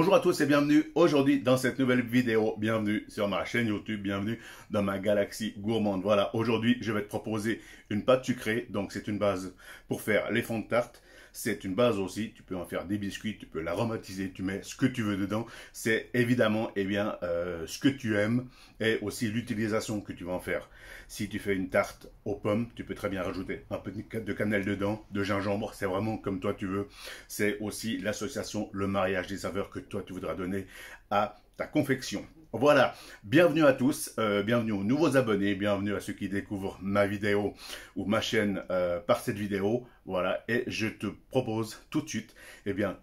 Bonjour à tous et bienvenue aujourd'hui dans cette nouvelle vidéo. Bienvenue sur ma chaîne YouTube, bienvenue dans ma galaxie gourmande. Voilà, aujourd'hui je vais te proposer une pâte sucrée. Donc c'est une base pour faire les fonds de tarte. C'est une base aussi, tu peux en faire des biscuits, tu peux l'aromatiser, tu mets ce que tu veux dedans. C'est évidemment ce que tu aimes et aussi l'utilisation que tu vas en faire. Si tu fais une tarte aux pommes, tu peux très bien rajouter un peu de cannelle dedans, de gingembre, c'est vraiment comme toi tu veux. C'est aussi l'association, le mariage des saveurs que toi tu voudras donner à ta confection. Voilà, bienvenue à tous, bienvenue aux nouveaux abonnés, bienvenue à ceux qui découvrent ma vidéo ou ma chaîne par cette vidéo. Voilà, et je te propose tout de suite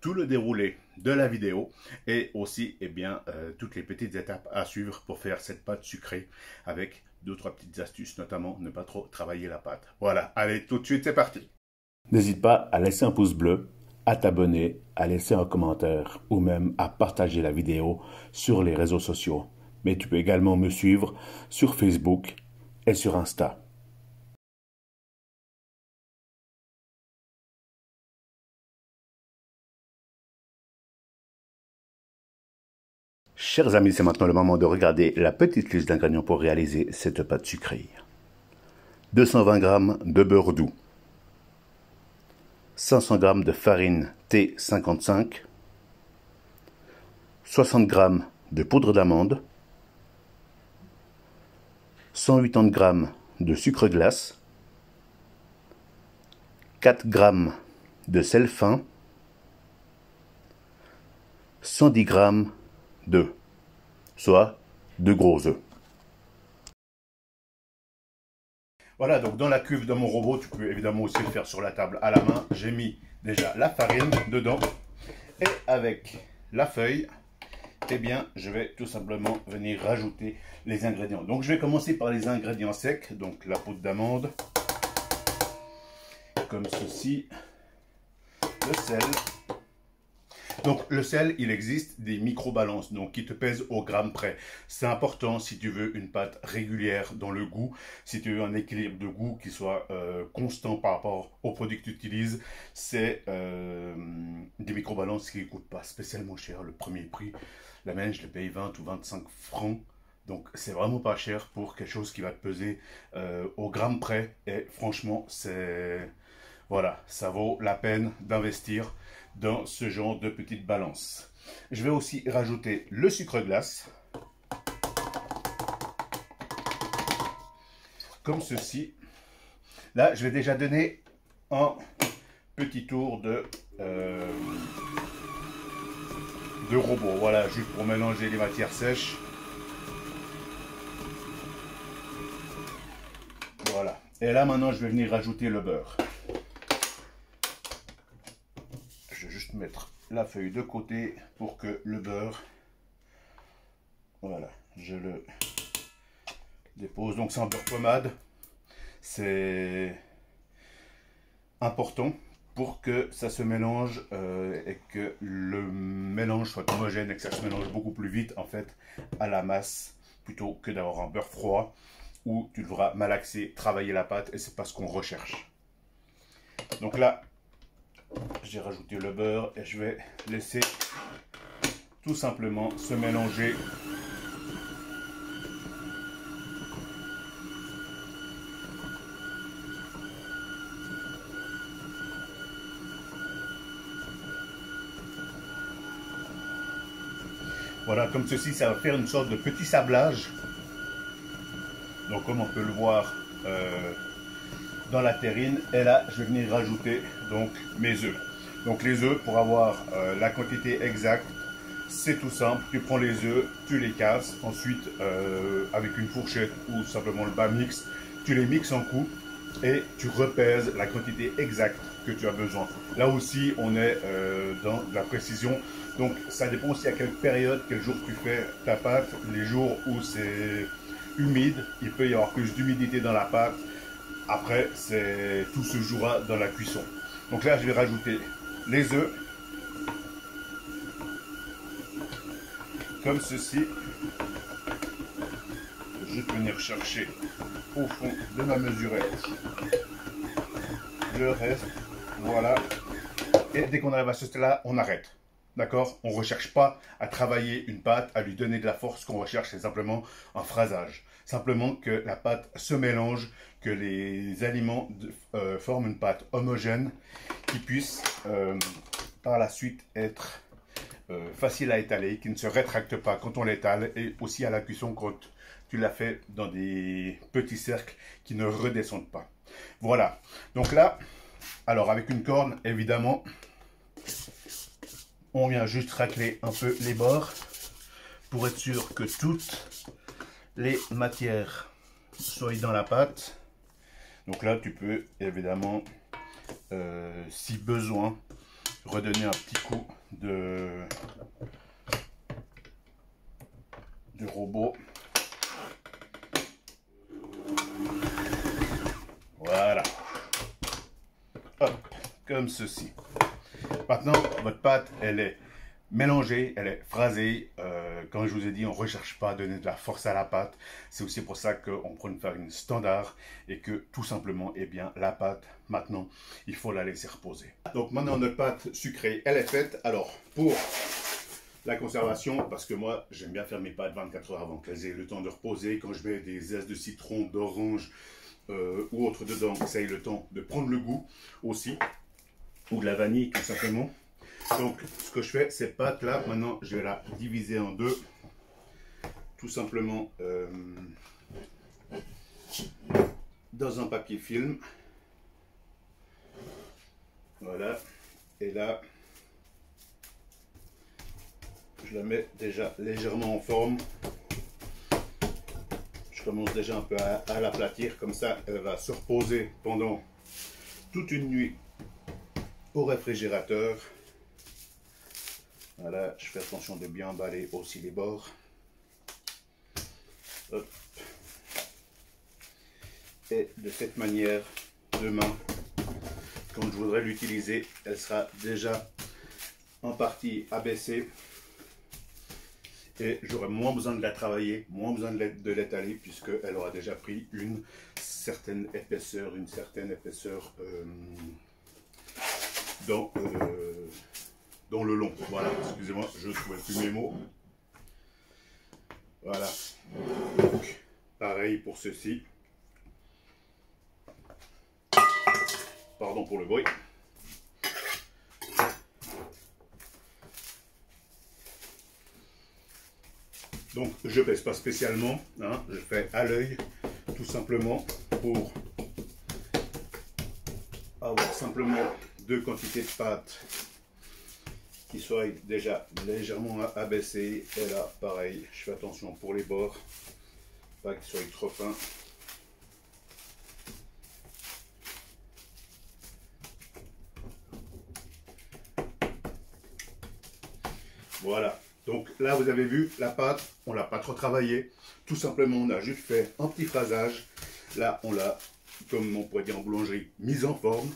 tout le déroulé de la vidéo et aussi toutes les petites étapes à suivre pour faire cette pâte sucrée avec 2-3 petites astuces, notamment ne pas trop travailler la pâte. Voilà, allez, tout de suite, c'est parti. N'hésite pas à laisser un pouce bleu, à t'abonner, à laisser un commentaire ou même à partager la vidéo sur les réseaux sociaux. Mais tu peux également me suivre sur Facebook et sur Insta. Chers amis, c'est maintenant le moment de regarder la petite liste d'ingrédients pour réaliser cette pâte sucrée. 220 g de beurre doux, 500 g de farine T55, 60 g de poudre d'amande, 180 g de sucre glace, 4 g de sel fin, 110 g d'œufs, soit 2 gros œufs. Voilà, donc dans la cuve de mon robot, tu peux évidemment aussi le faire sur la table à la main. J'ai mis déjà la farine dedans et avec la feuille, je vais tout simplement venir rajouter les ingrédients. Donc je vais commencer par les ingrédients secs, donc la poudre d'amande, comme ceci, le sel. Donc le sel, il existe des micro-balances, donc qui te pèsent au gramme près. C'est important si tu veux une pâte régulière dans le goût, si tu veux un équilibre de goût qui soit constant par rapport aux produits que tu utilises. C'est des micro-balances qui ne coûtent pas spécialement cher. Le premier prix, la mienne, je le paye 20 ou 25 francs. Donc c'est vraiment pas cher pour quelque chose qui va te peser au gramme près. Et franchement, voilà, ça vaut la peine d'investir dans ce genre de petite balance. Je vais aussi rajouter le sucre glace, comme ceci. Là, je vais déjà donner un petit tour de robot. Voilà, juste pour mélanger les matières sèches. Voilà. Et là, maintenant, je vais venir rajouter le beurre. Je vais juste mettre la feuille de côté pour que le beurre, voilà, je le dépose. Donc c'est un beurre pommade, c'est important pour que ça se mélange et que le mélange soit homogène et que ça se mélange beaucoup plus vite en fait à la masse, plutôt que d'avoir un beurre froid où tu devras malaxer, travailler la pâte, et c'est pas ce qu'on recherche. Donc là, j'ai rajouté le beurre et je vais laisser tout simplement se mélanger. Voilà, comme ceci, ça va faire une sorte de petit sablage. Donc comme on peut le voir dans la terrine, et là je vais venir rajouter donc mes œufs. Donc les œufs, pour avoir la quantité exacte, c'est tout simple. Tu prends les œufs, tu les casses, ensuite avec une fourchette ou simplement le bas mix, tu les mixes en coups et tu repèses la quantité exacte que tu as besoin. Là aussi on est dans la précision, donc ça dépend aussi à quelle période, quel jour tu fais ta pâte. Les jours où c'est humide, il peut y avoir plus d'humidité dans la pâte. Après, tout se jouera dans la cuisson. Donc là, je vais rajouter les œufs, comme ceci. Je vais venir chercher au fond de ma mesurette le reste. Voilà. Et dès qu'on arrive à ce stade-là, on arrête. D'accord? On ne recherche pas à travailler une pâte, à lui donner de la force. Ce qu'on recherche, c'est simplement un phrasage. Simplement que la pâte se mélange, que les aliments forment une pâte homogène qui puisse par la suite être facile à étaler, qui ne se rétracte pas quand on l'étale et aussi à la cuisson quand tu l'as fait dans des petits cercles qui ne redescendent pas. Voilà. Donc là, alors avec une corne, évidemment, on vient juste racler un peu les bords pour être sûr que toutes les matières soient dans la pâte. Donc là, tu peux évidemment, si besoin, redonner un petit coup de robot. Voilà. Hop, comme ceci. Maintenant, votre pâte, elle est mélangée, elle est phrasée. Comme je vous ai dit, on ne recherche pas à donner de la force à la pâte. C'est aussi pour ça qu'on prend une farine standard et que tout simplement, eh bien, la pâte, maintenant, il faut la laisser reposer. Donc maintenant, notre pâte sucrée, elle est faite. Alors, pour la conservation, parce que moi, j'aime bien faire mes pâtes 24 heures avant qu'elles aient le temps de reposer. Quand je mets des zestes de citron, d'orange ou autre dedans, ça ait le temps de prendre le goût aussi. Ou de la vanille tout simplement. Donc ce que je fais, cette pâte là, maintenant je vais la diviser en deux. Tout simplement dans un papier film. Voilà. Et là, je la mets déjà légèrement en forme. Je commence déjà un peu à l'aplatir. Comme ça, elle va se reposer pendant toute une nuit au réfrigérateur. Voilà, je fais attention de bien emballer aussi les bords. Hop. Et de cette manière, demain, quand je voudrais l'utiliser, elle sera déjà en partie abaissée. Et j'aurai moins besoin de la travailler, moins besoin de l'étaler, puisqu'elle aura déjà pris une certaine épaisseur dans le long. Voilà, excusez-moi, je ne trouvais plus mes mots. Voilà. Donc, pareil pour ceci. Pardon pour le bruit. Donc, je ne pèse pas spécialement, hein, je fais à l'œil, tout simplement pour avoir simplement deux quantités de pâte qui soient déjà légèrement abaissées. Et là, pareil, je fais attention pour les bords, pas qu'ils soient trop fins. Voilà. Donc là, vous avez vu, la pâte, on ne l'a pas trop travaillée. Tout simplement, on a juste fait un petit phrasage. Là, on l'a, comme on pourrait dire en boulangerie, mise en forme.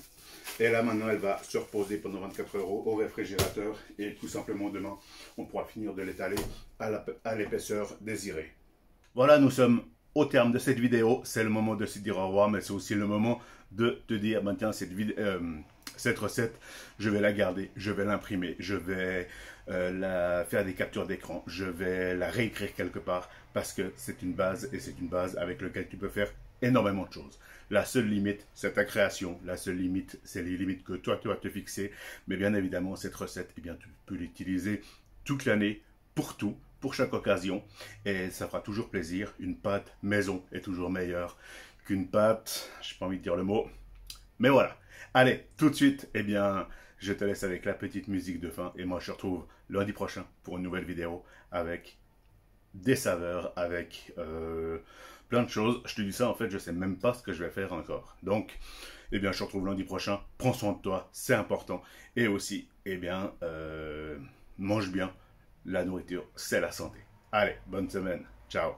Et là, maintenant, elle va se reposer pendant 24 heures au réfrigérateur. Et tout simplement, demain, on pourra finir de l'étaler à l'épaisseur désirée. Voilà, nous sommes au terme de cette vidéo. C'est le moment de se dire au revoir, mais c'est aussi le moment de te dire, ben, tiens, cette recette, je vais la garder, je vais l'imprimer, je vais faire des captures d'écran, je vais la réécrire quelque part parce que c'est une base et c'est une base avec laquelle tu peux faire énormément de choses. La seule limite, c'est ta création. La seule limite, c'est les limites que toi, tu vas te fixer. Mais bien évidemment, cette recette, eh bien, tu peux l'utiliser toute l'année pour tout, pour chaque occasion. Et ça fera toujours plaisir. Une pâte maison est toujours meilleure qu'une pâte, je n'ai pas envie de dire le mot, mais voilà. Allez, tout de suite, eh bien, je te laisse avec la petite musique de fin. Et moi, je te retrouve lundi prochain pour une nouvelle vidéo avec des saveurs, avec plein de choses. Je te dis ça, en fait, je ne sais même pas ce que je vais faire encore. Donc, eh bien, je te retrouve lundi prochain. Prends soin de toi, c'est important. Et aussi, eh bien, mange bien. La nourriture, c'est la santé. Allez, bonne semaine. Ciao.